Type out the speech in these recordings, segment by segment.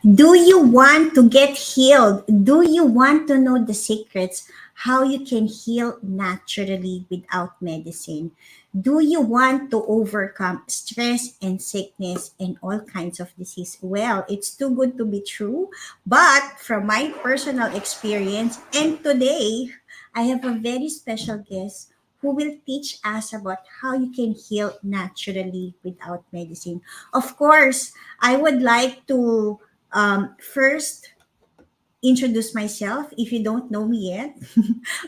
Do you want to get healed? Do you want to know the secrets how you can heal naturally without medicine? Do you want to overcome stress and sickness and all kinds of disease? Well, it's too good to be true, but from my personal experience, and today I have a very special guest who will teach us about how you can heal naturally without medicine. Of course, I would like to first introduce myself if you don't know me yet.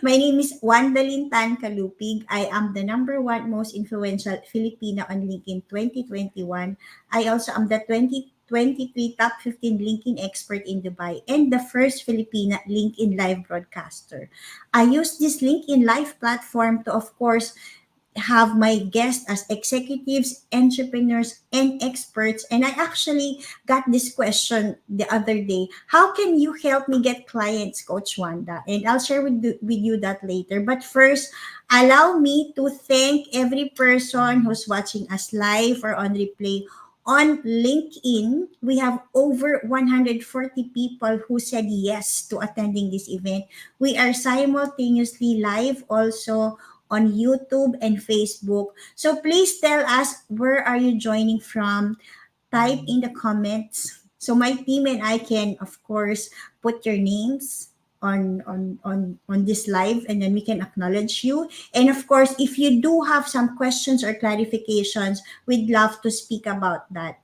My name is Wanda 𝐿𝐼𝐵𝐻. I am the number one most influential Filipina on LinkedIn 2021. I also am the 2023 top 15 LinkedIn expert in Dubai and the first Filipina LinkedIn live broadcaster. I use this LinkedIn live platform to, of course, have my guests as executives, entrepreneurs, and experts. And I actually got this question the other day. How can you help me get clients, Coach Wanda? And I'll share with you that later. But first, allow me to thank every person who's watching us live or on replay. On LinkedIn, we have over 140 people who said yes to attending this event. We are simultaneously live also on YouTube and Facebook. So please tell us, where are you joining from? Type in the comments so my team and I can, of course, put your names on this live, and then we can acknowledge you. And of course, if you do have some questions or clarifications, we'd love to speak about that.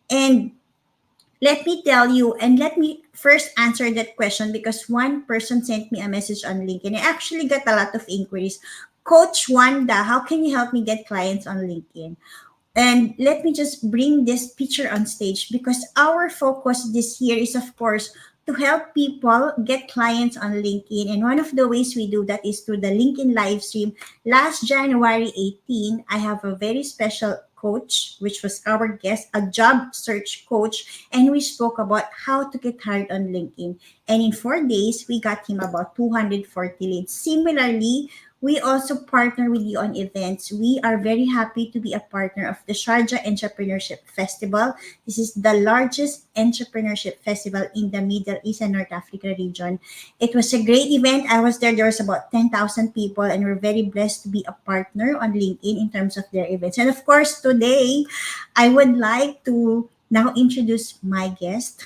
And let me tell you, and let me first answer that question, because one person sent me a message on LinkedIn. I actually got a lot of inquiries. Coach Wanda, how can you help me get clients on LinkedIn? And let me just bring this picture on stage, because our focus this year is, of course, to help people get clients on LinkedIn. And one of the ways we do that is through the LinkedIn live stream. Last January 18, I have a very special coach, which was our guest, a job search coach, and we spoke about how to get hired on LinkedIn. And in 4 days, we got him about 240 leads. Similarly, we also partner with you on events. We are very happy to be a partner of the Sharjah Entrepreneurship Festival. This is the largest entrepreneurship festival in the Middle East and North Africa region. It was a great event. I was there. There was about 10,000 people, and we're very blessed to be a partner on LinkedIn in terms of their events. And of course, today, I would like to now introduce my guest.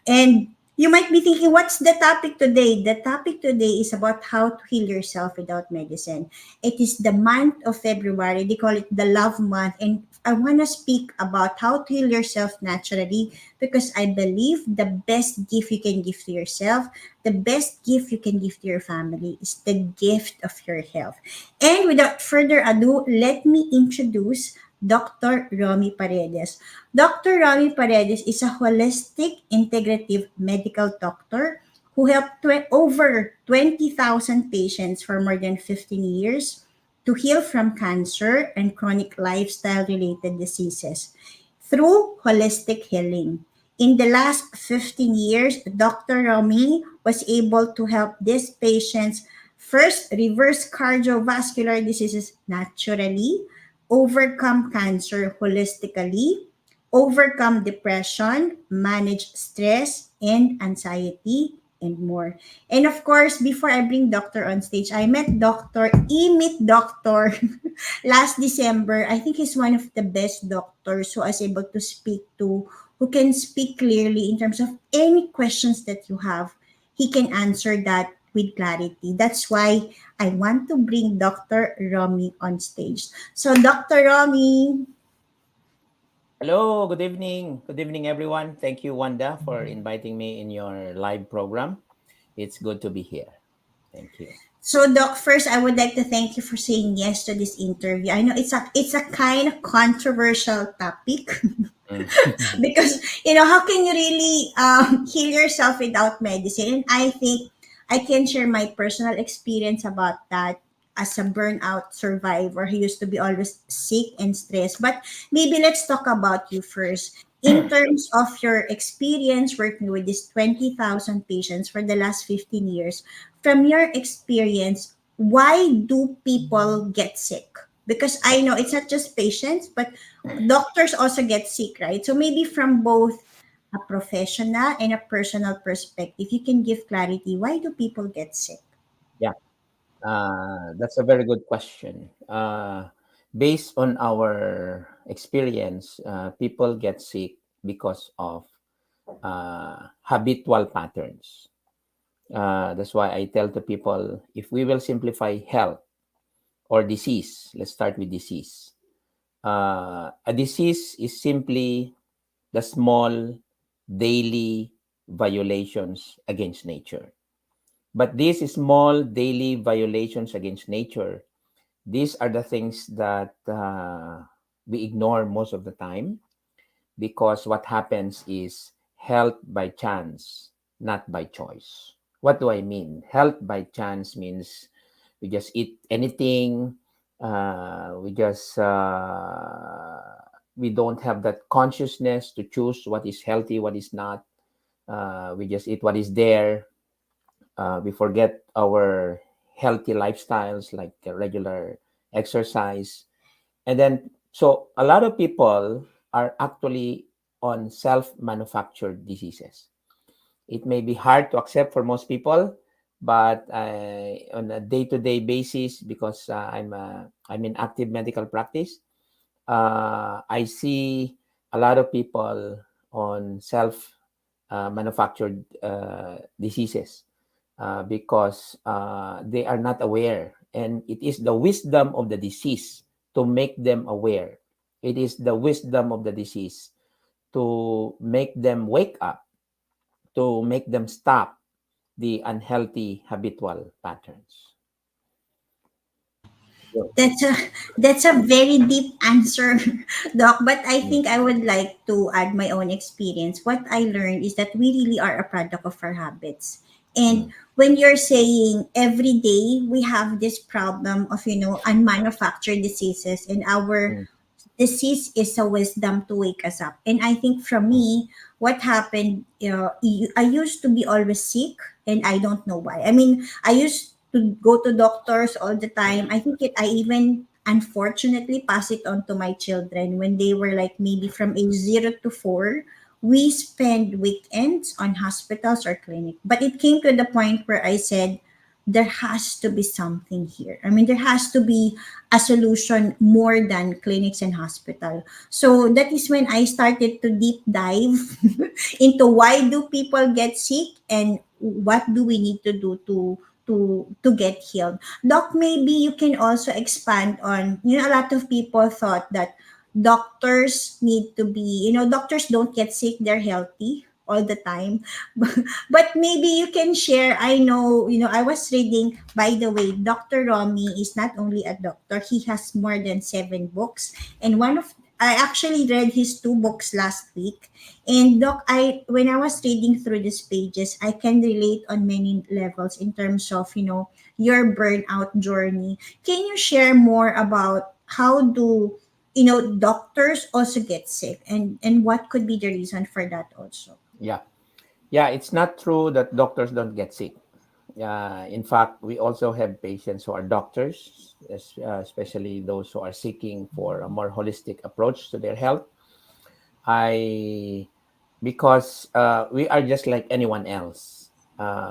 And you might be thinking, what's the topic today? The topic today is about how to heal yourself without medicine. It is the month of February. They call it the Love Month. And I want to speak about how to heal yourself naturally, because I believe the best gift you can give to yourself, the best gift you can give to your family is the gift of your health. And without further ado, let me introduce Dr. Romy Paredes. Dr. Romy Paredes is a holistic integrative medical doctor who helped over 20,000 patients for more than 15 years to heal from cancer and chronic lifestyle-related diseases through holistic healing. In the last 15 years, Dr. Romy was able to help these patients first reverse cardiovascular diseases naturally, overcome cancer holistically, overcome depression, manage stress and anxiety, and more. And of course, before I bring Doctor on stage, I met Doctor, meet Doctor last December. I think he's one of the best doctors who is able to speak to, who can speak clearly in terms of any questions that you have. He can answer that with clarity. That's why I want to bring Dr. Romy on stage. So, Dr. Romy. Hello, good evening. Good evening, everyone. Thank you, Wanda, for inviting me in your live program. It's good to be here. Thank you. So, Doc, first I would like to thank you for saying yes to this interview. I know it's a kind of controversial topic because how can you really heal yourself without medicine? And I think I can share my personal experience about that as a burnout survivor who used to be always sick and stressed. But maybe let's talk about you first. In terms of your experience working with these 20,000 patients for the last 15 years, from your experience, why do people get sick? Because I know it's not just patients, but doctors also get sick, right? So maybe from both a professional and a personal perspective, you can give clarity. Why do people get sick? Yeah, that's a very good question. Based on our experience, people get sick because of habitual patterns. That's why I tell the people, if we will simplify health or disease, let's start with disease. A disease is simply the small daily violations against nature. But these small daily violations against nature, these are the things that we ignore most of the time, because what happens is health by chance, not by choice. What do I mean? Health by chance means we just eat anything, we just we don't have that consciousness to choose what is healthy, what is not. We just eat what is there. We forget our healthy lifestyles like regular exercise. And then, so a lot of people are actually on self-manufactured diseases. It may be hard to accept for most people, but on a day-to-day basis, because I'm in active medical practice, I see a lot of people on self-manufactured diseases, because they are not aware. And it is the wisdom of the disease to make them aware. It is the wisdom of the disease to make them wake up, to make them stop the unhealthy habitual patterns. So, That's a that's a very deep answer, Doc. But I mm, think I would like to add my own experience. What I learned is that we really are a product of our habits. And mm, when you're saying every day we have this problem of, unmanufactured diseases, and our mm, disease is a wisdom to wake us up. And I think from mm, me, what happened, I used to be always sick, and I don't know why. I mean, I used to go to doctors all the time. I think I even unfortunately pass it on to my children when they were like maybe from age 0 to 4. We spend weekends on hospitals or clinic. But it came to the point where I said, there has to be something here. I mean, there has to be a solution more than clinics and hospital. So that is when I started to deep dive into why do people get sick and what do we need to do to get healed. Doc, maybe you can also expand on, a lot of people thought that doctors need to be, doctors don't get sick, they're healthy all the time. But maybe you can share. I know, I was reading, by the way, Dr. Romy is not only a doctor, he has more than 7 books. And I actually read his 2 books last week. And Doc, when I was reading through these pages, I can relate on many levels in terms of, your burnout journey. Can you share more about how do, doctors also get sick, and what could be the reason for that also? yeah. Yeah, it's not true that doctors don't get sick. In fact, we also have patients who are doctors, especially those who are seeking for a more holistic approach to their health. I Because we are just like anyone else.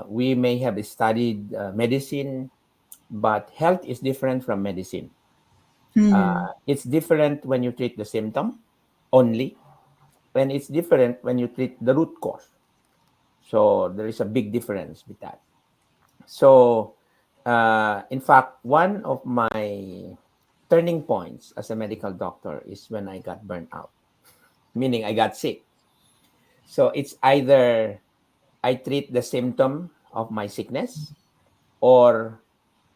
We may have studied medicine, but health is different from medicine. Hmm. It's different when you treat the symptom only, and it's different when you treat the root cause. So there is a big difference with that. So, in fact, one of my turning points as a medical doctor is when I got burnt out, meaning I got sick. So it's either I treat the symptom of my sickness, or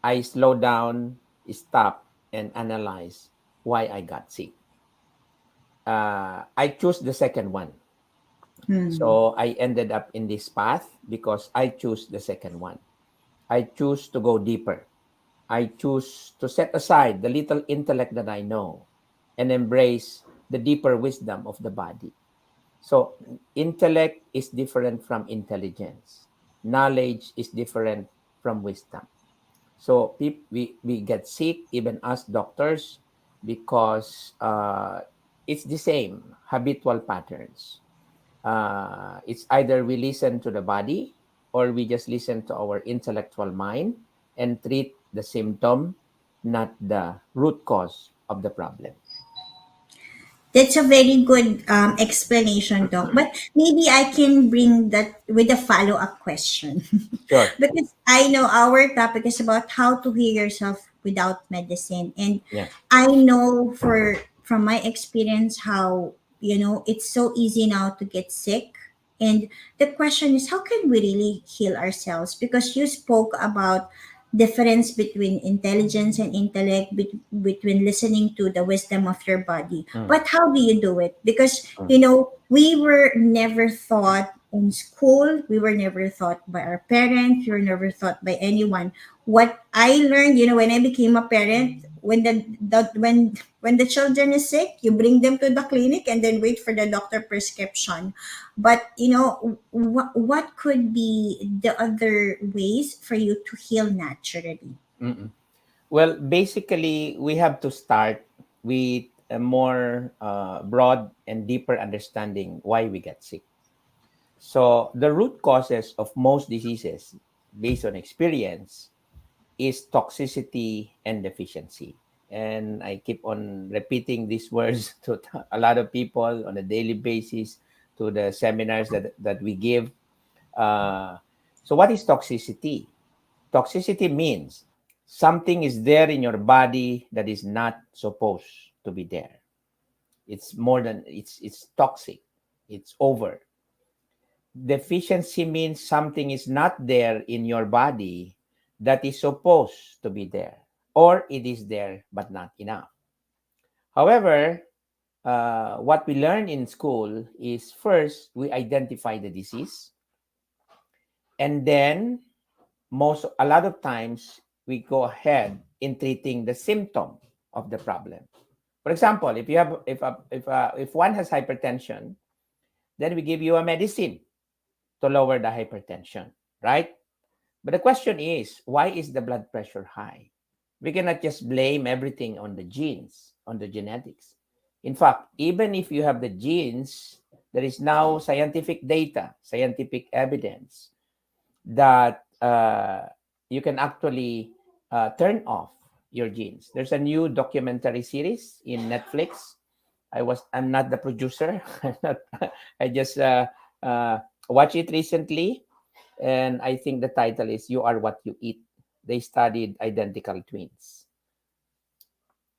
I slow down, stop, and analyze why I got sick. I choose the second one. Hmm. So I ended up in this path because I choose the second one. I choose to go deeper. I choose to set aside the little intellect that I know and embrace the deeper wisdom of the body. So, intellect is different from intelligence. Knowledge is different from wisdom. So, we get sick, even as doctors, because it's the same habitual patterns. It's either we listen to the body or we just listen to our intellectual mind and treat the symptom, not the root cause of the problem. That's a very good explanation, Doc. But maybe I can bring that with a follow up question. Sure. Because I know our topic is about how to heal yourself without medicine. And Yeah. I know from my experience how, it's so easy now to get sick. And the question is, how can we really heal ourselves? Because you spoke about difference between intelligence and intellect, between listening to the wisdom of your body. Mm, But how do you do it? Because mm, we were never taught in school, we were never taught by our parents, we were never taught by anyone. What I learned, when I became a parent, when the children is sick, you bring them to the clinic and then wait for the doctor prescription. But what could be the other ways for you to heal naturally? mm. Well, basically, we have to start with a more broad and deeper understanding why we get sick. So, the root causes of most diseases, based on experience, is toxicity and deficiency. And I keep on repeating these words to a lot of people on a daily basis, to the seminars that we give. Uh, so, what is toxicity? Toxicity means something is there in your body that is not supposed to be there. It's more than it's toxic. It's over. Deficiency means something is not there in your body that is supposed to be there, or it is there but not enough. However, what we learn in school is first we identify the disease, and then a lot of times we go ahead in treating the symptom of the problem. For example, if you have if one has hypertension, then we give you a medicine to lower the hypertension, right? But the question is, why is the blood pressure high? We cannot just blame everything on the genes, on the genetics. In fact, even if you have the genes, there is now scientific data, scientific evidence that you can actually turn off your genes. There's a new documentary series in Netflix. I'm not the producer. I just watched it recently, and I think the title is "You Are What You Eat." They studied identical twins.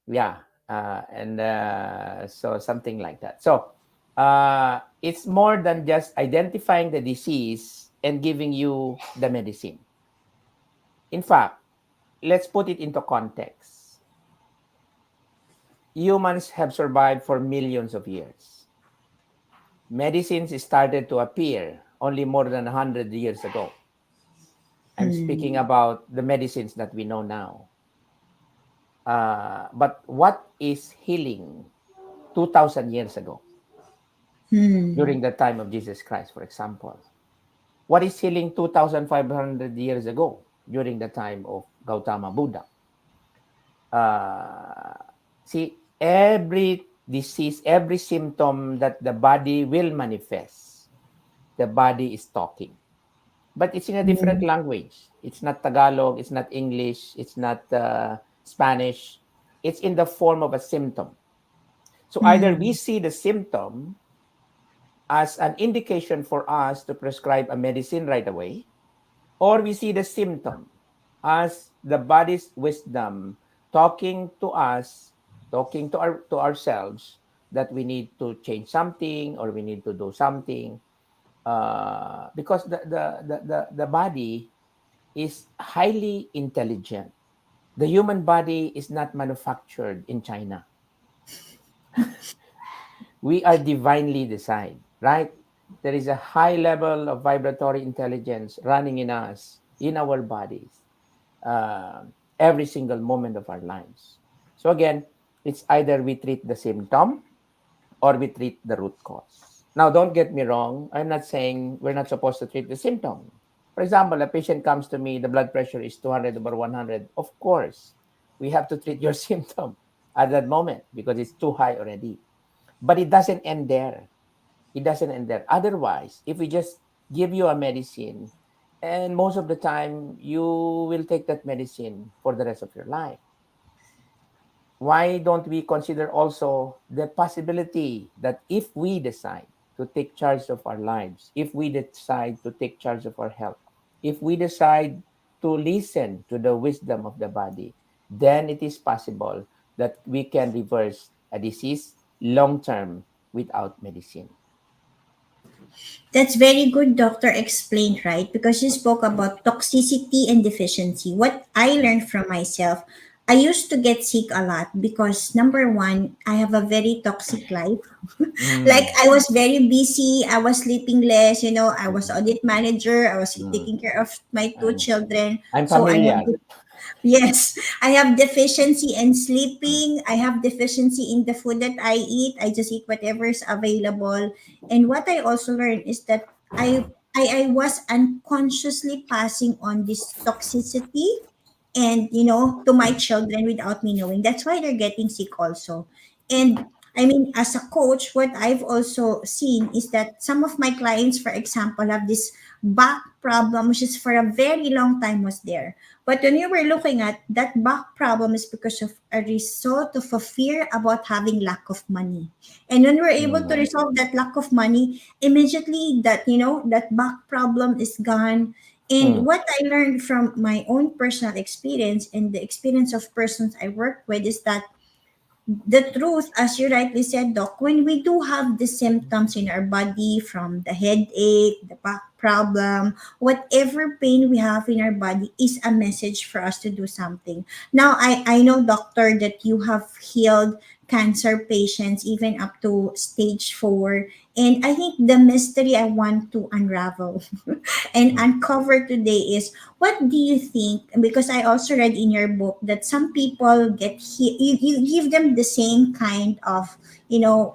Yeah, and so something like that. So it's more than just identifying the disease and giving you the medicine. In fact, let's put it into context. Humans have survived for millions of years. Medicines started to appear only more than 100 years ago. I'm speaking Hmm. about the medicines that we know now. But what is healing 2,000 years ago, Hmm. during the time of Jesus Christ, for example? What is healing 2,500 years ago, during the time of Gautama Buddha? Uh, See, every disease, every symptom that the body will manifest, the body is talking. But it's in a different Hmm. language. It's not Tagalog, it's not English, it's not Spanish. It's in the form of a symptom. So either we Hmm. see the symptom as an indication for us to prescribe a medicine right away, or we see the symptom as the body's wisdom talking to us, talking to ourselves, that we need to change something or we need to do something, because the body is highly intelligent. The human body is not manufactured in China. We are divinely designed, right? There is a high level of vibratory intelligence running in us, in our bodies, every single moment of our lives. So again, it's either we treat the symptom or we treat the root cause. Now, don't get me wrong. I'm not saying we're not supposed to treat the symptom. For example, a patient comes to me, the blood pressure is 200 over 100. Of course, we have to treat your symptom at that moment because it's too high already. But it doesn't end there. It doesn't end there. Otherwise, if we just give you a medicine, and most of the time you will take that medicine for the rest of your life, why don't we consider also the possibility that if we decide to take charge of our lives, if we decide to take charge of our health, if we decide to listen to the wisdom of the body, then it is possible that we can reverse a disease long term without medicine. That's very good, doctor explained, right? Because you spoke about toxicity and deficiency. What I learned from myself, I used to get sick a lot because number one, I have a very toxic life. Like Mm, I was very busy, I was sleeping less, I was mm, audit manager, I was mm. taking care of my two I'm, children. I'm So I familiar. have Yes, I have deficiency in Mm, sleeping. I have deficiency in the food that I eat. I just eat whatever is available. And what I also learned is that I was unconsciously passing on this toxicity and to my children without me knowing. That's why they're getting sick also. And I mean, as a coach, what I've also seen is that some of my clients, for example, have this back problem, which is for a very long time was there. But when you were looking at that back problem is because of a result of a fear about having lack of money. And when we're able to mm, resolve that lack of money, immediately that back problem is gone. And mm, what I learned from my own personal experience and the experience of persons I work with is that the truth, as you rightly said, Doc, when we do have the symptoms in our body from the headache, the back problem, whatever pain we have in our body is a message for us to do something. Now, I know, doctor, that you have healed cancer patients even up to stage 4. And I think the mystery I want to unravel and mm. uncover today is what do you think? Because I also read in your book that some people you give them the same kind of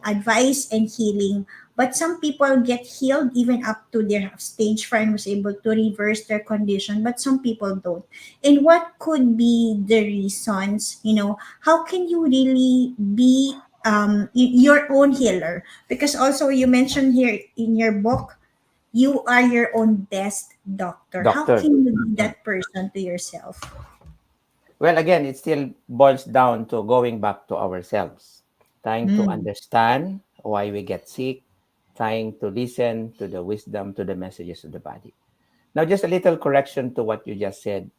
advice and healing, but some people get healed even up to their stage 4 and was able to reverse their condition, but some people don't. And what could be the reasons? How can you really be your own healer? Because also you mentioned here in your book you are your own best doctor. How Doctor. can you be Mm. that person to yourself? Well, again, it still boils down to going back to ourselves, trying to Mm. understand why we get sick, trying to listen to the wisdom, to the messages of the body. Now, just a little correction to what you just said.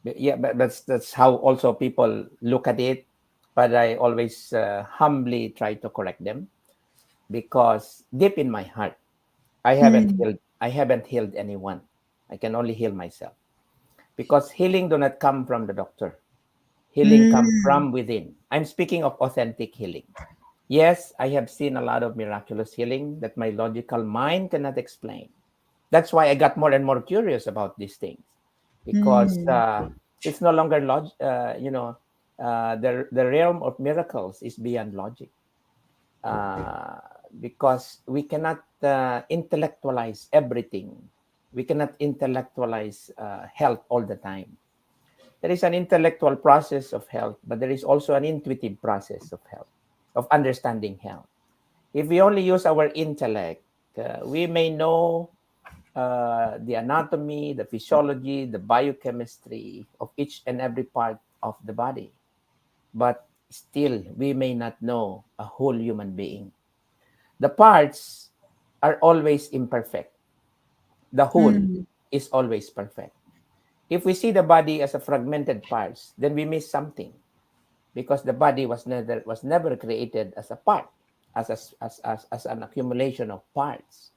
Yeah, but that's how also people look at it. But I always humbly try to correct them because deep in my heart, I haven't Mm. healed. I haven't healed anyone. I can only heal myself because healing do not come from the doctor. Healing comes Mm. from within. I'm speaking of authentic healing. Yes, I have seen a lot of miraculous healing that my logical mind cannot explain. That's why I got more and more curious about these things because Mm. it's no longer the realm of miracles is beyond logic uh, because we cannot intellectualize everything. We cannot intellectualize health all the time. There is an intellectual process of health, but there is also an intuitive process of health, of understanding health. If we only use our intellect, we may know the anatomy, the physiology, the biochemistry of each and every part of the body, but still we may not know a whole human being. The parts are always imperfect. The whole Mm. is always perfect. If we see the body as a fragmented parts, then we miss something because the body was never created as a part, as an accumulation of parts.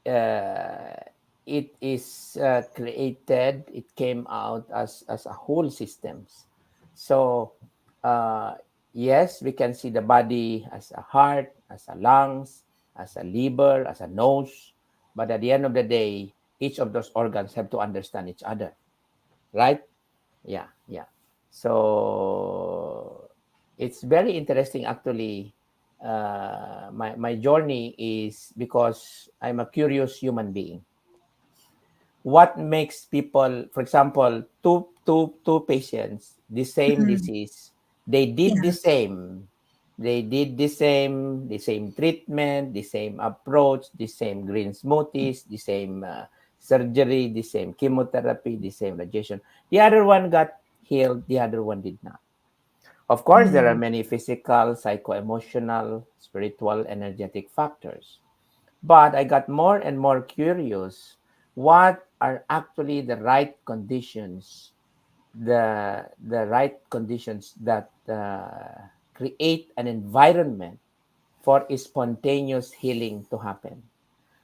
uh, it is created, it came out as a whole systems. So uh, yes, we can see the body as a heart, as a lungs, as a liver, as a nose, but at the end of the day, each of those organs have to understand each other, right? Yeah, yeah. So it's very interesting actually. My journey is because I'm a curious human being. What makes people, for example, two patients, the same Mm. disease, they did the Yeah. same, They did the same treatment, the same approach, the same green smoothies, the same surgery, the same chemotherapy, the same radiation. The other one got healed, the other one did not. Of course, there are Mm. many physical, psycho-emotional, spiritual, energetic factors. But I got more and more curious what are actually the right conditions, the right conditions that create an environment for spontaneous healing to happen.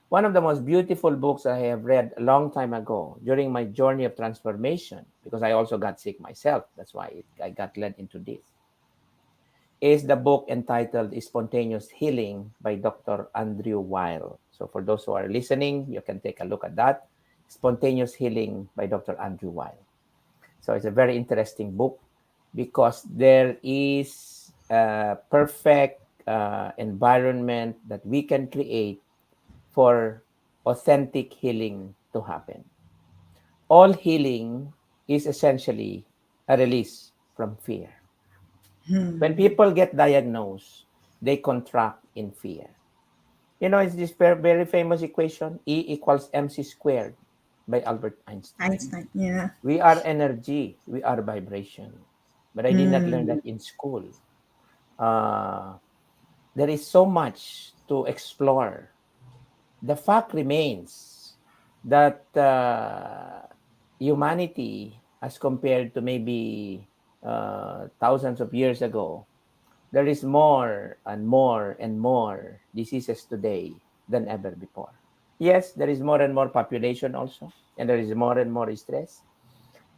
One of the most beautiful books I have read a long time ago during my journey of transformation, because I also got sick myself, that's why I got led into this, is the book entitled Spontaneous Healing by Dr. Andrew Weil. So for those who are listening, you can take a look at that. Spontaneous Healing by Dr. Andrew Weil. So it's a very interesting book because there is a perfect environment that we can create for authentic healing to happen. All healing is essentially a release from fear. When Hmm. people get diagnosed, they contract in fear. You know, it's this very famous equation, E equals mc squared by Albert Einstein. Einstein, yeah. We are energy, we are vibration. But I did not learn Hmm. that in school. Uh, there is so much to explore. The fact remains that humanity, as compared to maybe thousands of years ago, there is more and more and more diseases today than ever before. Yes, there is more and more population also, and there is more and more stress.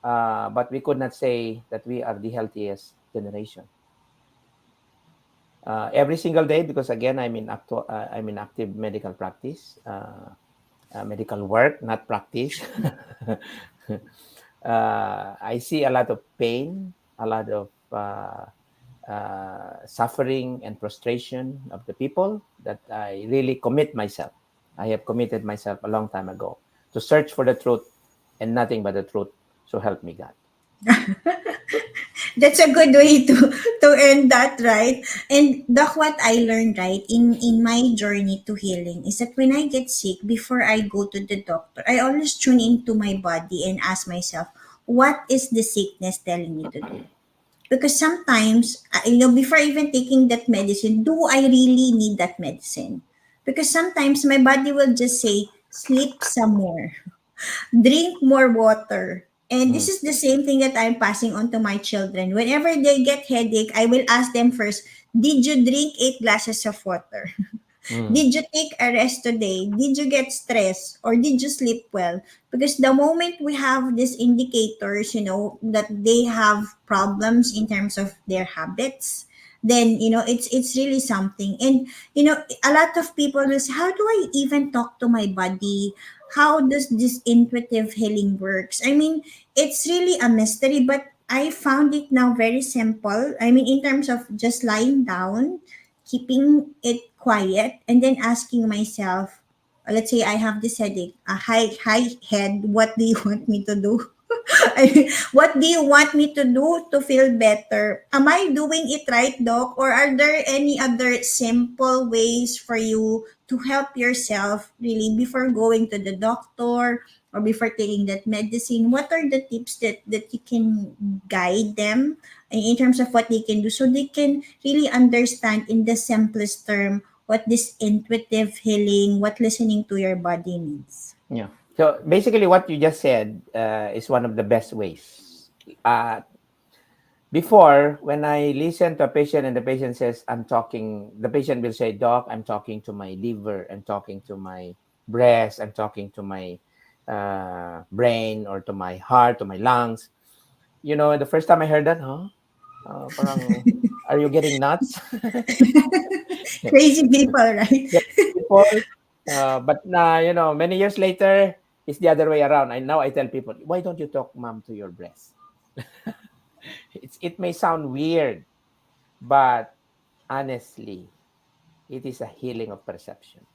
But we could not say that we are the healthiest generation. Every single day, because again, I'm in active medical practice, medical work, not practice. I see a lot of pain, a lot of suffering and frustration of the people that I really commit myself. I have committed myself a long time ago to search for the truth and nothing but the truth. So help me God. That's a good way to end that, right? And what I learned, right, in my journey to healing is that when I get sick, before I go to the doctor, I always tune into my body and ask myself, what is the sickness telling me to do? Because sometimes, before even taking that medicine, do I really need that medicine? Because sometimes my body will just say, sleep some more, drink more water. And this Mm, is the same thing that I'm passing on to my children. Whenever they get headache, I will ask them first, did you drink 8 glasses of water? mm, Did you take a rest today? Did you get stressed? Or did you sleep well? Because the moment we have these indicators, that they have problems in terms of their habits, then it's really something. And a lot of people will say, how do I even talk to my body? How does this intuitive healing works? I mean, it's really a mystery, but I found it now very simple. I mean, in terms of just lying down, keeping it quiet, and then asking myself, let's say I have this headache, a high head, what do you want me to do? I mean, what do you want me to do to feel better? Am I doing it right, Doc? Or are there any other simple ways for you to help yourself really before going to the doctor or before taking that medicine? What are the tips that you can guide them in terms of what they can do so they can really understand in the simplest term what this intuitive healing, what listening to your body means? yeah. So basically, what you just said is one of the best ways. Uh, Before, when I listen to a patient and the patient says, the patient will say, Doc, I'm talking to my liver, I'm talking to my breast, I'm talking to my brain or to my heart, to my lungs. You know, the first time I heard that, huh? Parang, are you getting nuts? Crazy people, right? Yeah, people. But many years later, it's the other way around. Now I tell people, why don't you talk, mom, to your breast? It may sound weird, but honestly, it is a healing of perception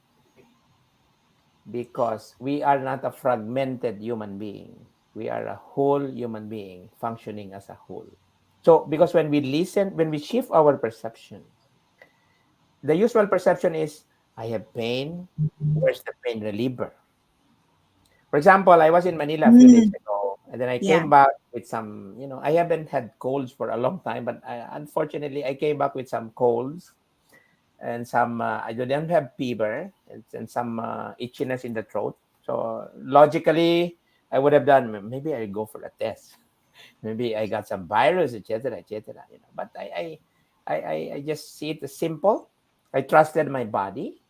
because we are not a fragmented human being. We are a whole human being functioning as a whole. So, because when we listen, when we shift our perception, the usual perception is, I have pain. Where's the pain reliever? For example, I was in Manila a few days Mm, ago, and then I yeah. came back with some, I haven't had colds for a long time, but unfortunately, I came back with some colds and some, I didn't have fever and some itchiness in the throat. So logically, I would have done, maybe I go for a test. Maybe I got some virus, etc., etc. But I just see it as simple. I trusted my body,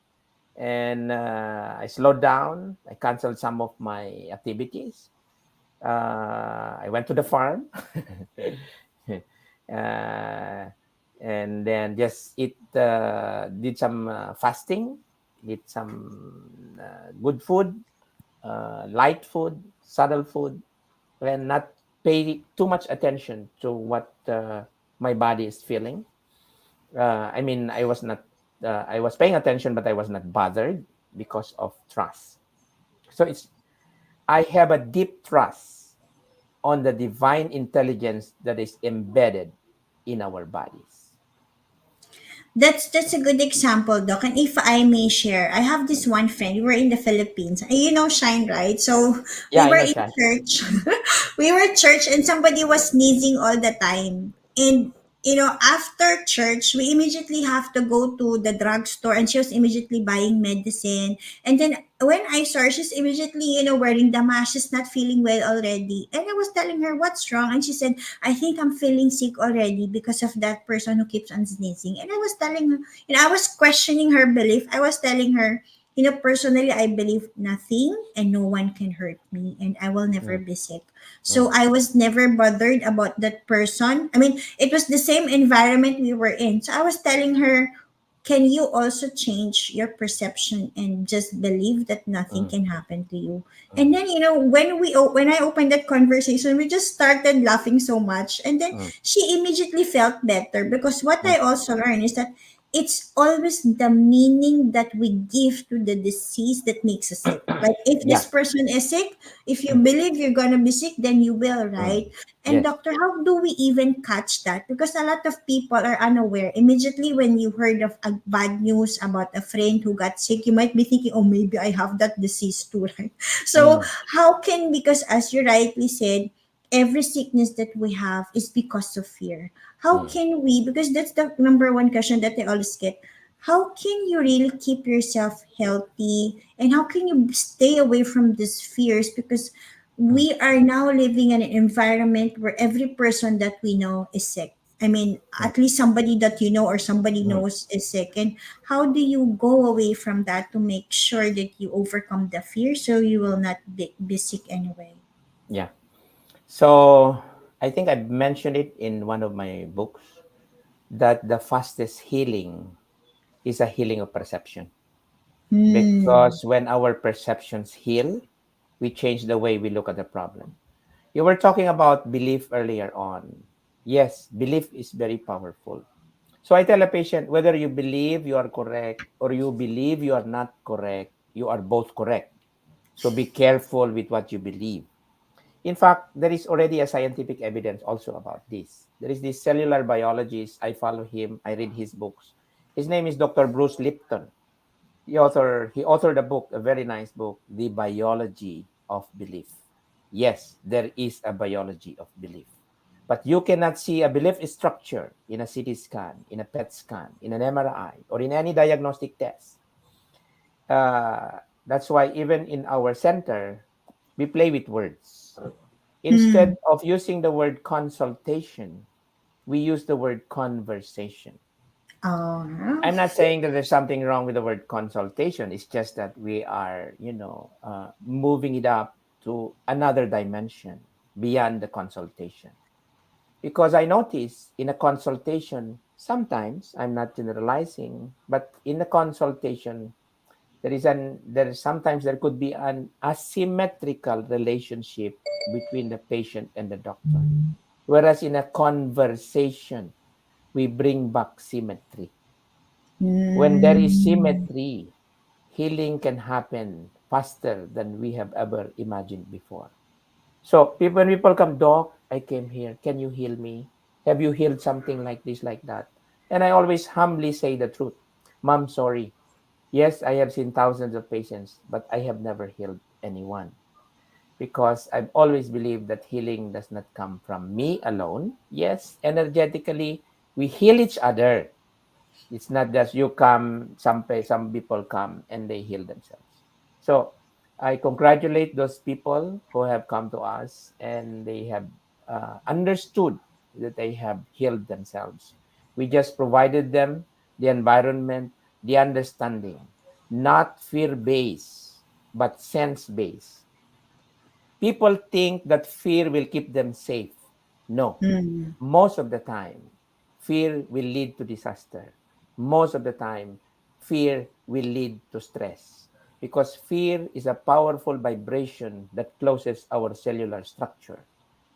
and I slowed down. I canceled some of my activities. I went to the farm, uh, and then just did some fasting, eat some good food, light food, subtle food, and not pay too much attention to what my body is feeling. I mean, I was not, I was paying attention, but I was not bothered because of trust. So I have a deep trust on the divine intelligence that is embedded in our bodies. That's a good example, Doc. And if I may share, I have this one friend. We were in the Philippines. You know Shine, right? So Yeah, we I were know, in Shai. church. We were at church, and somebody was sneezing all the time. And after church, we immediately have to go to the drugstore, and she was immediately buying medicine. And then when I saw her, she's immediately, wearing the mask. She's not feeling well already. And I was telling her, "What's wrong?" And she said, "I think I'm feeling sick already because of that person who keeps on sneezing." And I was telling her, I was questioning her belief. I was telling her, personally, I believe nothing and no one can hurt me and I will never Mm, be sick. So mm, I was never bothered about that person. I mean, it was the same environment we were in. So I was telling her, can you also change your perception and just believe that nothing mm, can happen to you? And mm, then when I opened that conversation, we just started laughing so much, and then mm, she immediately felt better, because what mm, I also learned is that it's always the meaning that we give to the disease that makes us sick. Like if this yeah. person is sick, if you Mm, believe you're gonna be sick, then you will, mm, right? And yes. doctor, how do we even catch that? Because a lot of people are unaware. Immediately when you heard of a bad news about a friend who got sick, you might be thinking, oh, maybe I have that disease too, right? So Mm, how can, because as you rightly said, every sickness that we have is because of fear. How mm, can we, because that's the number one question that I always get, how can you really keep yourself healthy and how can you stay away from these fears? Because mm, we are now living in an environment where every person that we know is sick. I mean, mm, at least somebody that you know or somebody mm, knows is sick. And how do you go away from that to make sure that you overcome the fear so you will not be sick anyway? yeah. So I think I mentioned it in one of my books that the fastest healing is a healing of perception. Hmm. Because when our perceptions heal, we change the way we look at the problem. You were talking about belief earlier on. Yes, belief is very powerful. So I tell a patient, whether you believe you are correct or you believe you are not correct, you are both correct. So be careful with what you believe. In fact, there is already a scientific evidence also about this. There is this cellular biologist. I follow him. I read his books. His name is Dr. Bruce Lipton. He authored a book, a very nice book, The Biology of Belief. Yes, there is a biology of belief. But you cannot see a belief structure in a CT scan, in a PET scan, in an MRI, or in any diagnostic test. That's why even in our center, we play with words. Hmm. Instead of using the word consultation, we use the word conversation. Oh. I'm not saying that there's something wrong with the word consultation. It's just that we are, moving it up to another dimension beyond the consultation. Because I notice in a consultation, sometimes I'm not generalizing, but in a consultation, sometimes there could be an asymmetrical relationship between the patient and the doctor. Whereas in a conversation, we bring back symmetry. When there is Hmm. symmetry, healing can happen faster than we have ever imagined before. So when people come, doc, I came here. Can you heal me? Have you healed something like this, like that? And I always humbly say the truth. Mom, sorry. Yes, I have seen thousands of patients, but I have never healed anyone because I've always believed that healing does not come from me alone. Yes, energetically, we heal each other. It's not just you come, some people come and they heal themselves. So I congratulate those people who have come to us and they have understood that they have healed themselves. We just provided them the environment, the understanding, not fear based, but sense based. People think that fear will keep them safe. No, Mm. most of the time, fear will lead to disaster. Most of the time, fear will lead to stress because fear is a powerful vibration that closes our cellular structure.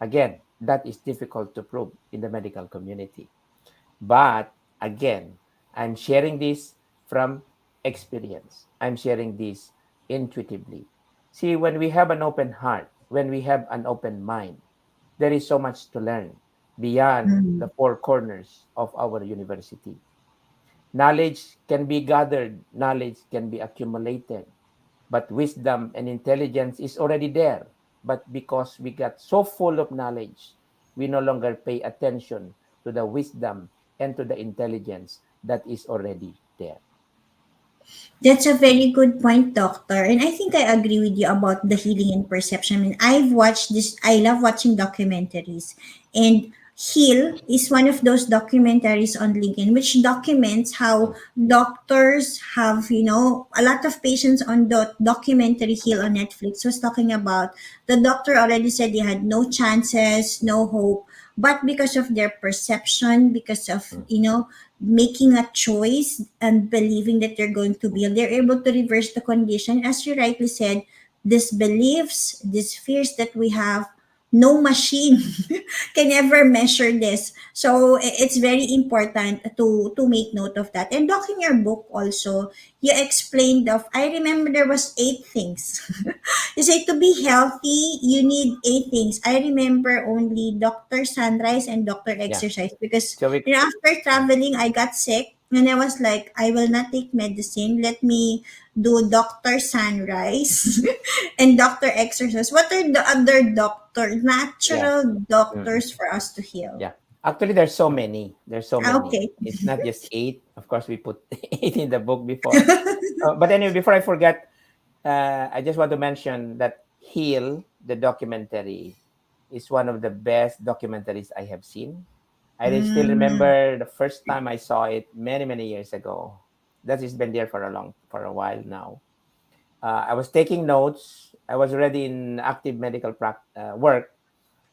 Again, that is difficult to prove in the medical community. But again, I'm sharing this from experience. I'm sharing this intuitively. See, when we have an open heart, when we have an open mind, there is so much to learn beyond the Mm. four corners of our university. Knowledge can be gathered, knowledge can be accumulated, but wisdom and intelligence is already there. But because we got so full of knowledge, we no longer pay attention to the wisdom and to the intelligence that is already there. That's a very good point, doctor. And I think I agree with you about the healing and perception. I mean, I've watched this, I love watching documentaries. And Heal is one of those documentaries on LinkedIn which documents how Mm. doctors have, a lot of patients on the documentary Heal on Netflix was talking about the doctor already said they had no chances, no hope. But because of their perception, because of, Mm. making a choice and believing that they're going to be, they're able to reverse the condition. As you rightly said, these beliefs, these fears that we have, no machine can ever measure this. So it's very important to make note of that. And doc, in your book also, you explained of, I remember there was 8 things. You say to be healthy, you need 8 things. I remember only Dr. Sunrise and Dr. Yeah. Exercise because So we, after mm, traveling, I got sick. And I was like, I will not take medicine. Let me do Dr. Sunrise and Dr. Exercise. What are the other yeah. natural Mm-mm. doctors for us to heal? Yeah. Actually, there's so many. There's so many. Okay. It's not just eight. Of course, we put eight in the book before. But anyway, before I forget, I just want to mention that Heal, the documentary, is one of the best documentaries I have seen. I still Mm, remember the first time I saw it many, many years ago. That has been there for a while now. I was taking notes. I was already in active medical work.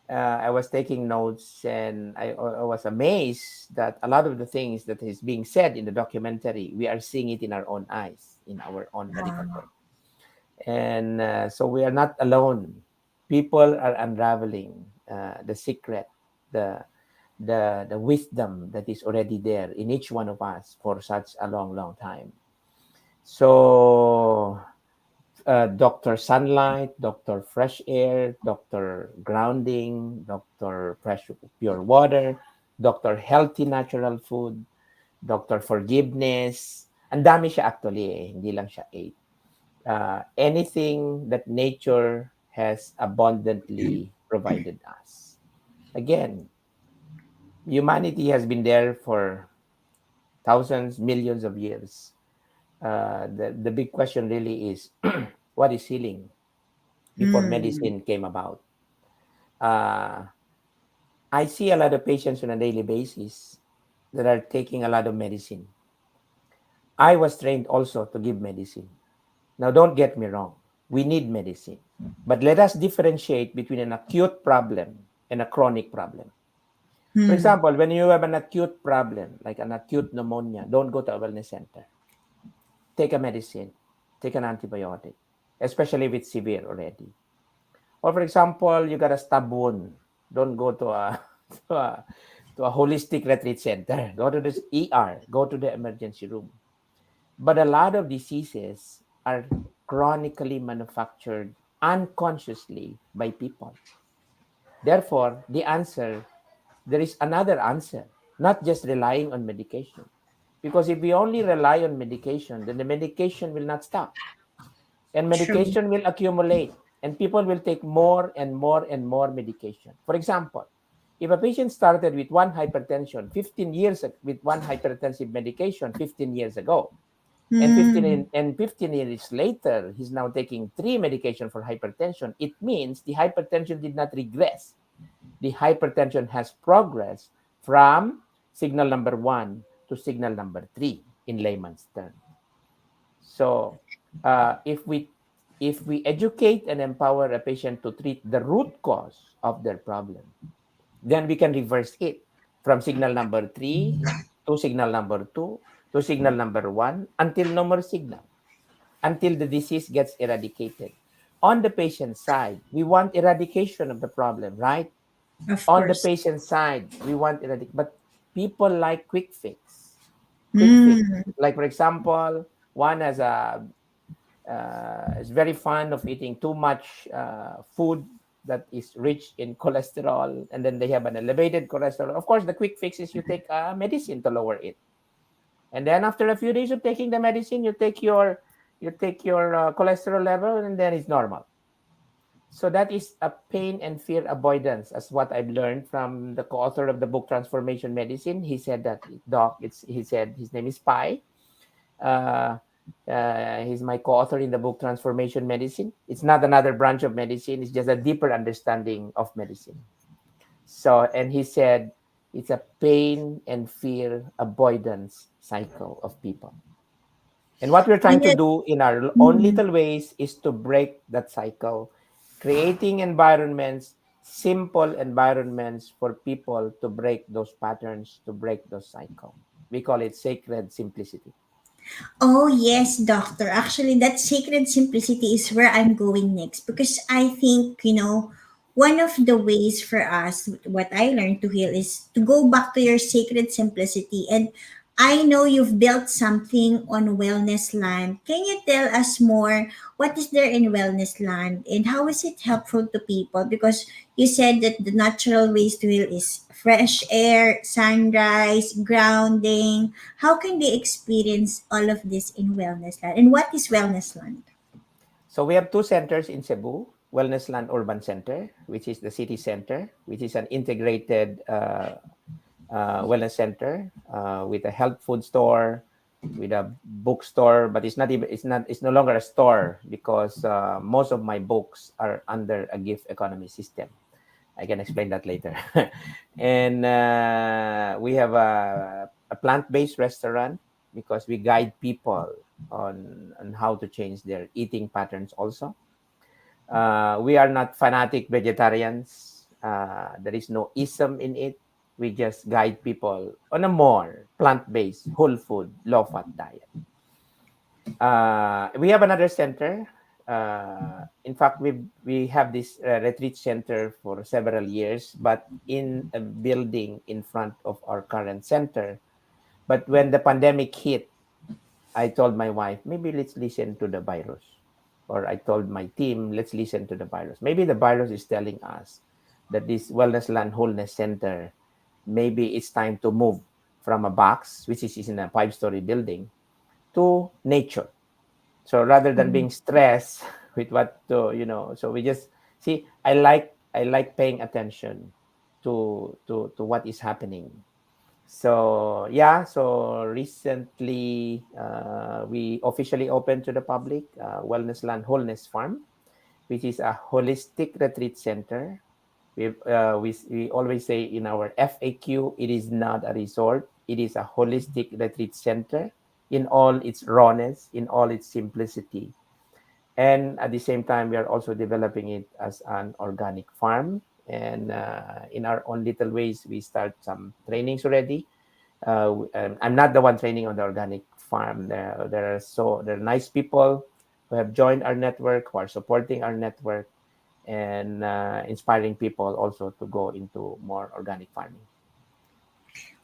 I was taking notes, and I was amazed that a lot of the things that is being said in the documentary, we are seeing it in our own eyes, in our own medical wow. work. And so we are not alone. People are unraveling the secret, the the wisdom that is already there in each one of us for such a long, long time. So Dr. Sunlight, Dr. Fresh Air, Dr. Grounding, Dr. Fresh Pure Water, Dr. Healthy Natural Food, Dr. Forgiveness. Ang dami siya actually hindi lang siya 8. Anything that nature has abundantly provided us. Again, humanity has been there for thousands, millions of years. The big question really is what is healing before Hmm. medicine came about? Uh, I see a lot of patients on a daily basis that are taking a lot of medicine. I was trained also to give medicine. Now, don't get me wrong. We need medicine. But let us differentiate between an acute problem and a chronic problem. For Hmm. example, when you have an acute problem, like an acute pneumonia, don't go to a wellness center. Take a medicine, take an antibiotic, especially if it's severe already. Or for example, you got a stab wound. Don't go to a to a, to a holistic retreat center. Go to this ER. Go to the emergency room. But a lot of diseases are chronically manufactured unconsciously by people. Therefore, there is another answer, not just relying on medication. Because if we only rely on medication, then the medication will not stop. And True. medication will accumulate. And people will take more and more and more medication. For example, if a patient started with one hypertension 15 years with one hypertensive medication 15 years ago, and Mm. 15 years later, he's now taking three medication for hypertension, it means the hypertension did not regress. The hypertension has progressed from signal number one to signal number three in layman's terms. So, if we educate and empower a patient to treat the root cause of their problem, then we can reverse it from signal number three to signal number two to signal number one until no more signal, until the disease gets eradicated. On the patient side, we want eradication of the problem, right? Of On the course. patient side, we want eradication, but people like quick fix. Quick fix. Mm. Like for example, one has a is very fond of eating too much food that is rich in cholesterol, and then they have an elevated cholesterol. Of course, the quick fix is you take medicine to lower it, and then after a few days of taking the medicine, you take your cholesterol level, and then it's normal. So that is a pain and fear avoidance, as what I've learned from the co-author of the book Transformation Medicine. He said that, doc, he said his name is Pai. Uh, he's my co-author in the book Transformation Medicine. It's not another branch of medicine. It's just a deeper understanding of medicine. So, and he said it's a pain and fear avoidance cycle of people. And what we're trying to Yes. do in our own Mm. little ways is to break that cycle, creating environments, simple environments for people to break those patterns, to break those cycle. We call it sacred simplicity. Oh, yes, doctor. Actually, that sacred simplicity is where I'm going next because I think, one of the ways for us, what I learned to heal is to go back to your sacred simplicity. And I know you've built something on Wellness Land. Can you tell us more? What is there in Wellness Land and how is it helpful to people? Because you said that the natural ways to heal is fresh air, sunrise, grounding. How can they experience all of this in Wellness Land? And what is Wellness Land? So we have two centers in Cebu, Wellness Land Urban Center, which is the city center, which is an integrated wellness center with a health food store, with a bookstore, but it's no longer a store because most of my books are under a gift economy system. I can explain that later. And we have a plant-based restaurant because we guide people on how to change their eating patterns also. We are not fanatic vegetarians. There is no ism in it. We just guide people on a more plant-based, whole food, low-fat diet. We have another center. In fact, we have this retreat center for several years, but in a building in front of our current center. But when the pandemic hit, I told my wife, maybe let's listen to the virus. Or I told my team, let's listen to the virus. Maybe the virus is telling us that this Wellness Land Wholeness Center, maybe it's time to move from a box, which is in a 5-story building, to nature. So rather than being stressed with what to, so we just see. I like paying attention to what is happening. So yeah, so recently we officially opened to the public Wellness Land Wholeness Farm, which is a holistic retreat center. We always say in our FAQ, it is not a resort. It is a holistic retreat center in all its rawness, in all its simplicity. And at the same time, we are also developing it as an organic farm. And in our own little ways, we start some trainings already. I'm not the one training on the organic farm. There are nice people who have joined our network, who are supporting our network, and inspiring people also to go into more organic farming.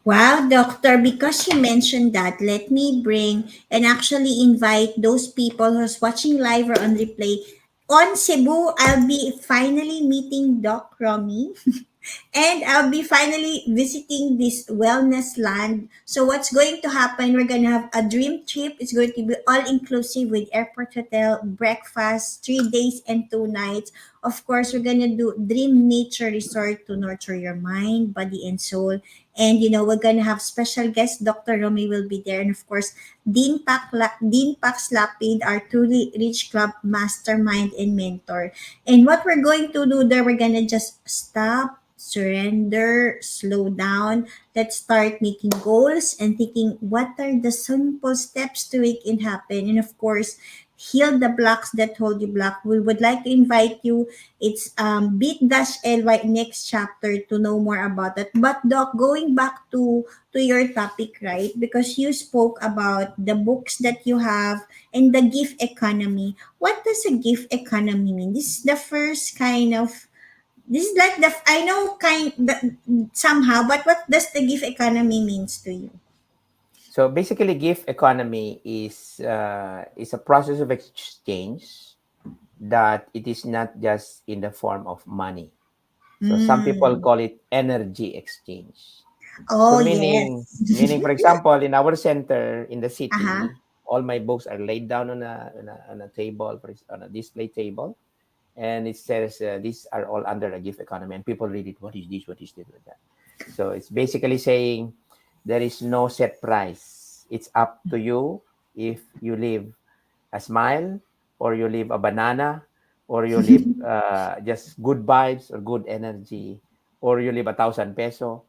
Wow, doctor, because you mentioned that, let me bring and actually invite those people who's watching live or on replay. On Cebu, I'll be finally meeting Doc Romy. And I'll be finally visiting this wellness land. So what's going to happen? We're gonna have a dream trip. It's going to be all inclusive with airport hotel, breakfast, 3 days and 2 nights. Of course, we're gonna do dream nature resort to nurture your mind, body, and soul. And we're gonna have special guest. Dr. Romy will be there, and of course, Dean Pax Lapid, our truly rich club mastermind and mentor. And what we're going to do there, we're gonna just stop, surrender, slow down. Let's start making goals and thinking what are the simple steps to make it happen. And of course, heal the blocks that hold you back. We would like to invite you. It's bit-ly next chapter to know more about that. But Doc, going back to your topic, right? Because you spoke about the books that you have and the gift economy. What does a gift economy mean? This is the first kind of this is like the I know somehow, but what does the gift economy means to you? So basically, gift economy is a process of exchange that it is not just in the form of money. So some people Mm. call it energy exchange. So Oh meaning, yes. for example, in our center in the Uh-huh. city, all my books are laid down on a table, on a display table, and it says these are all under a gift economy, and people read it. What is this? What is this? What that? So it's basically saying there is no set price. It's up to you if you leave a smile, or you leave a banana, or you leave just good vibes or good energy, or you leave 1,000 peso.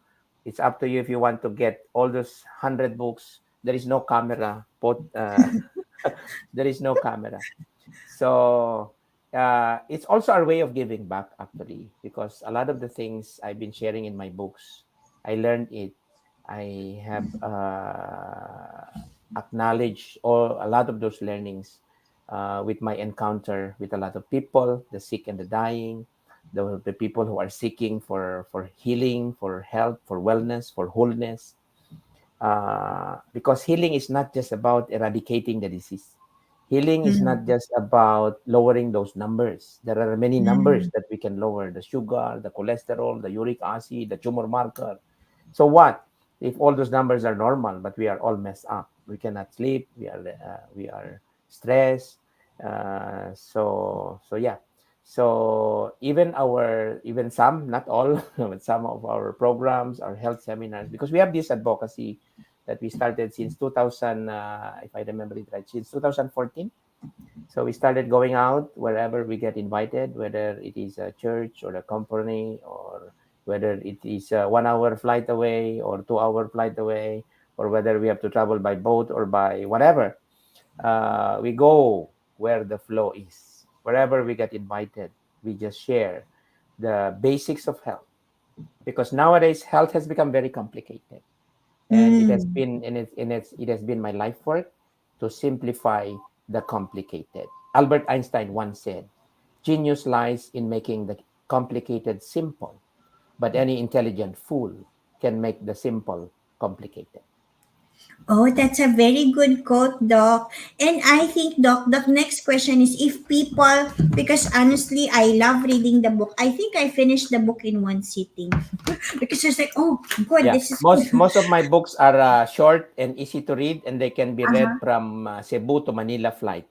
It's up to you if you want to get all those 100 books. There is no camera. There is no camera. So it's also our way of giving back, actually, because a lot of the things I've been sharing in my books, I learned it. I have acknowledged all a lot of those learnings with my encounter with a lot of people, the sick and the dying, the people who are seeking for healing, for health, for wellness, for wholeness. Because healing is not just about eradicating the disease. Healing is not Mm. just about lowering those numbers. There are many numbers Mm. that we can lower: the sugar, the cholesterol, the uric acid, the tumor marker. So what if all those numbers are normal, but we are all messed up? We cannot sleep. We are stressed. So yeah. So even some, not all, but some of our programs, our health seminars, because we have this advocacy that we started since 2000, if I remember it right, since 2014. So we started going out wherever we get invited, whether it is a church or a company, or whether it is a 1 hour flight away or 2 hour flight away, or whether we have to travel by boat or by whatever. We go where the flow is. Wherever we get invited, we just share the basics of health, because nowadays health has become very complicated, and it has Mm. been it has been my life work to simplify the complicated. Albert Einstein once said, "Genius lies in making the complicated simple, but any intelligent fool can make the simple complicated." Oh, that's a very good quote, Doc. And I think, Doc, the next question is if people, because honestly, I love reading the book. I think I finished the book in one sitting because it's like, oh, good, Yeah, this is good. most of my books are short and easy to read, and they can be read Uh-huh. from Cebu to Manila flight.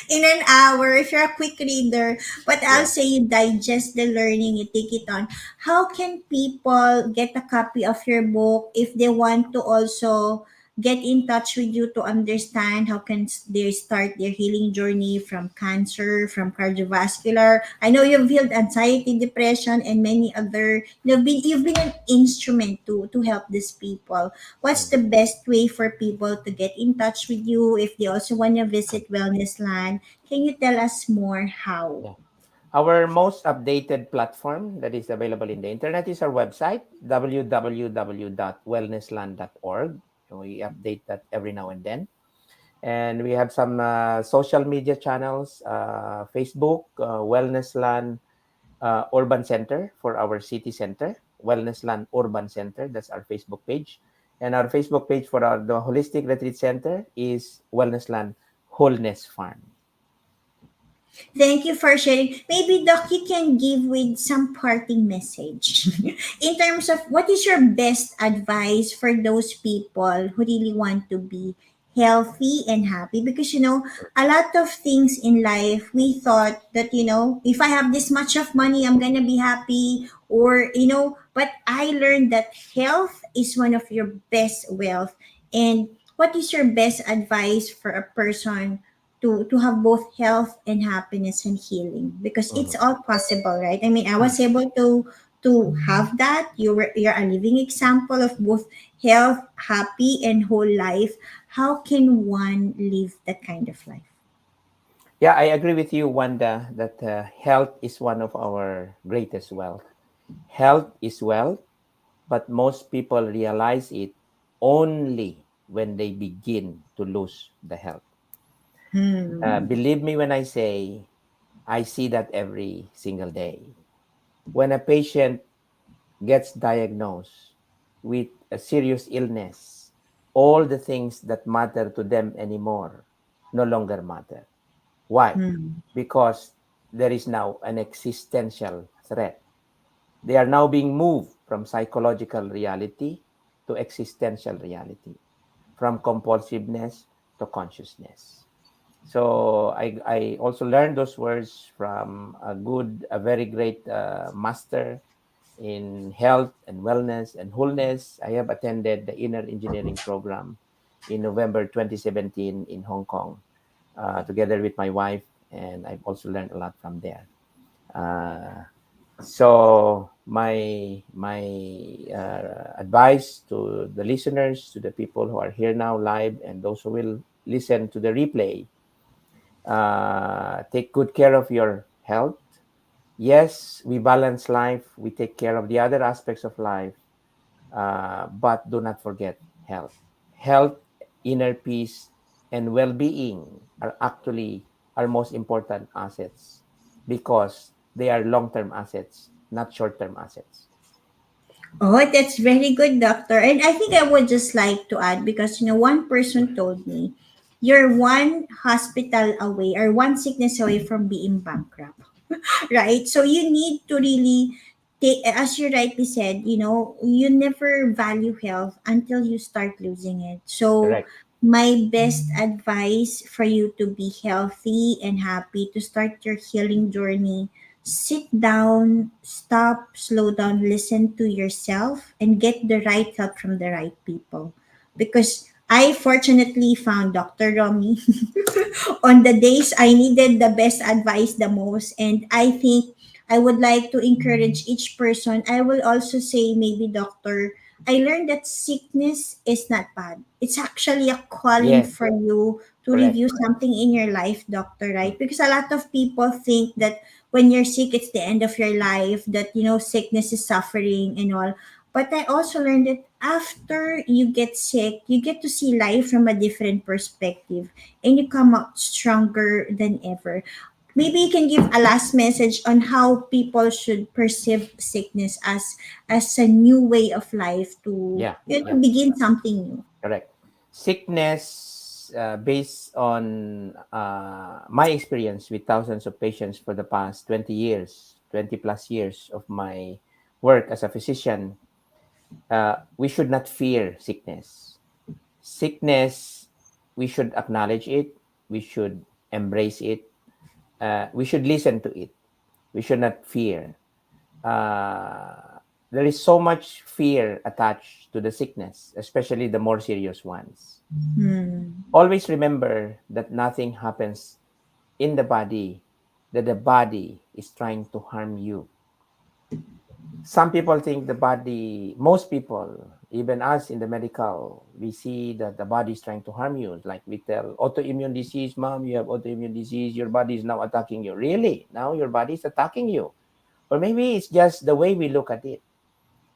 In an hour if you're a quick reader, but I'll Yeah. say you digest the learning, you take it on. How can people get a copy of your book if they want to also get in touch with you to understand how can they start their healing journey from cancer, from cardiovascular? I know you've healed anxiety, depression, and many other. You've been an instrument to help these people. What's Mm. the best way for people to get in touch with you if they also want to visit Wellness Land? Can you tell us more how? Yeah. Our most updated platform that is available in the internet is our website, www.wellnessland.org. We update that every now and then. And we have some social media channels: Facebook, Wellnessland Urban Center for our city center, Wellnessland Urban Center. That's our Facebook page. And our Facebook page for the Holistic Retreat Center is Wellnessland Wholeness Farm. Thank you for sharing. Maybe, Doc, you can give with some parting message in terms of what is your best advice for those people who really want to be healthy and happy. Because a lot of things in life, we thought that if I have this much of money, I'm gonna be happy, or but I learned that health is one of your best wealth. And what is your best advice for a person to have both health and happiness and healing, because it's Mhm. all possible, right? I mean, I was able to have that. You're a living example of both health, happy, and whole life. How can one live that kind of life? Yeah, I agree with you, Wanda, that health is one of our greatest wealth. Health is wealth, but most people realize it only when they begin to lose the health. Hmm. Believe me when I say I see that every single day. When a patient gets diagnosed with a serious illness, all the things that matter to them anymore no longer matter. Why? Hmm. Because there is now an existential threat. They are now being moved from psychological reality to existential reality, from compulsiveness to consciousness. So I also learned those words from a very great master in health and wellness and wholeness. I have attended the inner engineering program in November 2017 in Hong Kong, together with my wife, and I've also learned a lot from there. Uh, so my advice to the listeners, to the people who are here now live, and those who will listen to the replay, take good care of your health. Yes, we balance life, we take care of the other aspects of life, but do not forget health. Health, inner peace, and well being are actually our most important assets because they are long term assets, not short term assets. Oh, that's very good, doctor. And I think I would just like to add, because one person told me, you're one hospital away or one sickness away from being bankrupt. Right? So you need to really take, as you rightly said, you never value health until you start losing it. So Correct. my best advice for you to be healthy and happy, to start your healing journey, sit down, stop, slow down, listen to yourself, and get the right help from the right people. Because I fortunately found Dr. Romy on the days I needed the best advice the most. And I think I would like to encourage each person. I will also say, maybe, doctor, I learned that sickness is not bad. It's actually a calling Yes, for you to correct. review something in your life, doctor, Mm. right? Because a lot of people think that when you're sick, it's the end of your life, that, sickness is suffering and all. But I also learned that after you get sick, you get to see life from a different perspective, and you come out stronger than ever. Maybe you can give a last message on how people should perceive sickness as a new way of life, to Yeah, yeah, begin something new. correct. Sickness, based on my experience with thousands of patients for the past 20 years, 20 plus years of my work as a physician, we should not fear sickness. Sickness, we should acknowledge it, we should embrace it, we should listen to it, we should not fear. There is so much fear attached to the sickness, especially the more serious ones. Hmm. Always remember that nothing happens in the body that the body is trying to harm you. Some people think the body, most people, even us in the medical, we see that the body is trying to harm you. Like we tell autoimmune disease, mom, you have autoimmune disease, your body is now attacking you. Really? Now your body is attacking you. Or maybe it's just the way we look at it,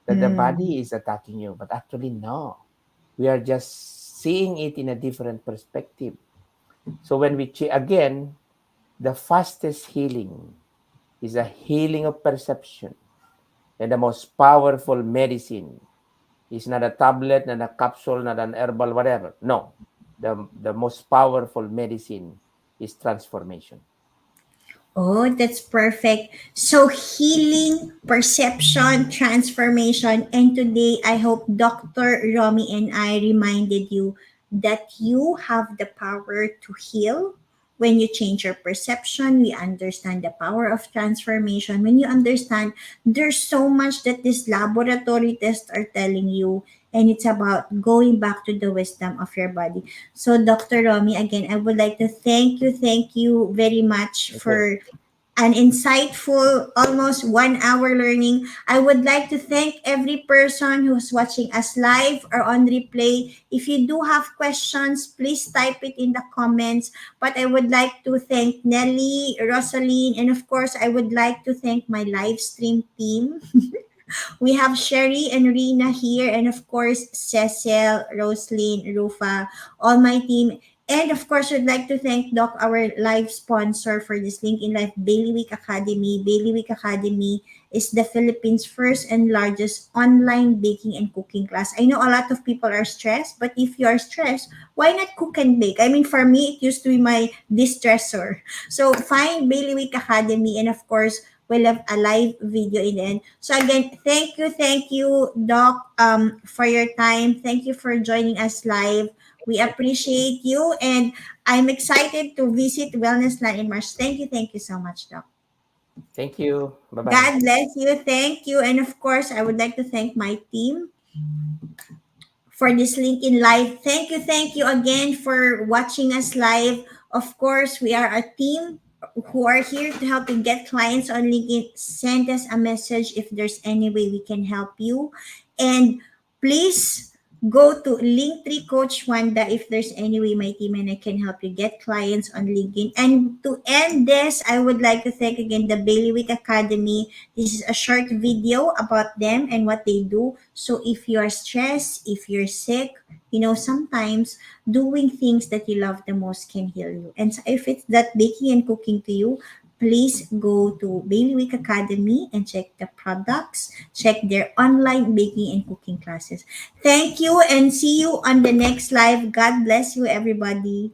that the Hmm. body is attacking you, but actually, no. We are just seeing it in a different perspective. So when again, the fastest healing is a healing of perception. And the most powerful medicine is not a tablet, not a capsule, not an herbal, whatever. No. The most powerful medicine is transformation. Oh, that's perfect. So, healing, perception, transformation. And today, I hope Dr. Romy and I reminded you that you have the power to heal. When you change your perception, we understand the power of transformation. When you understand there's so much that these laboratory tests are telling you, and it's about going back to the wisdom of your body. So, Dr. Romy, again, I would like to thank you very much Thank you. for an insightful, almost 1 hour learning. I would like to thank every person who's watching us live or on replay. If you do have questions, please type it in the comments. But I would like to thank Nelly, Rosaline, and of course, I would like to thank my live stream team. We have Sherry and Rina here, and of course, Cecil, Roslyn, Rufa, all my team. And of course, I'd like to thank Doc, our live sponsor for this Link in Life, Bailiwick Academy. Bailiwick Academy is the Philippines' first and largest online baking and cooking class. I know a lot of people are stressed, but if you are stressed, why not cook and bake? I mean, for me, it used to be my distressor. So find Bailiwick Academy, and of course, we'll have a live video in the end. So again, thank you, Doc, for your time. Thank you for joining us live. We appreciate you, and I'm excited to visit Wellness Land in March. Thank you so much, Doc. Thank you. Bye bye. God bless you. Thank you. And of course, I would like to thank my team for this link in live. Thank you again for watching us live. Of course, we are a team who are here to help you get clients on LinkedIn. Send us a message if there's any way we can help you. And please go to Linktree Coach Wanda if there's any way my team and I can help you get clients on LinkedIn. And to end this, I would like to thank again the Bailiwick Academy. This is a short video about them and what they do. So if you are stressed, if you're sick, sometimes doing things that you love the most can heal you. And so if it's that baking and cooking to you, please go to Bailiwick Academy and check the products, check their online baking and cooking classes. Thank you and see you on the next live. God bless you, everybody.